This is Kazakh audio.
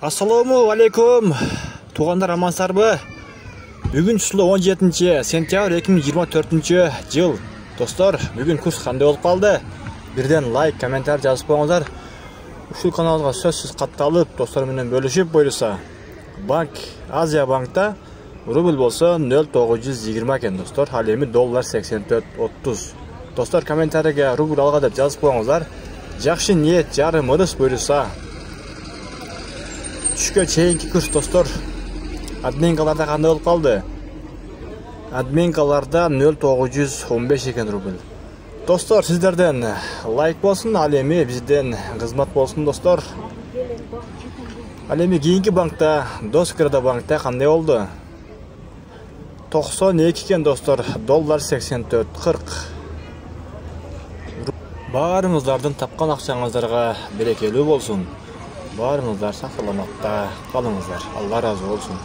Ассаламу алейкум. Туғандар амансарбы? Бүгін число 17 сентябрь 2024 жыл. Достар, бүгін курс қандай болып қалды? Бірден лайк, комментарий жазып қойыңыздар. Ушул каналға сөзсіз қатталып, достар менен бөлішіп бойырса. Банк, Азия банкта рубль болса 0,920 екен, достар. Ал эми доллар 84.30. Достар, комментарийге рубль алға деп жазып қойыңыздар. Жақшы ниет, жарым ырыс бойырса. Түшкө чейинки курс, достар. Админкаларда қандай болып қалды? Админкаларда 0,915 екен рубль. Достар, сіздерден лайк болсын, ал эми бизден кызмат болсын, достар. Ал эми кийинки банкта, Доскрада банкта кандай болду? 92 екен, достар. Доллар 84.40. Баарыңыздардын тапкан акчаңыздарга берекелүү болсун. Барыңыздар сак саламатта калыңыздар. Алла разы болсун.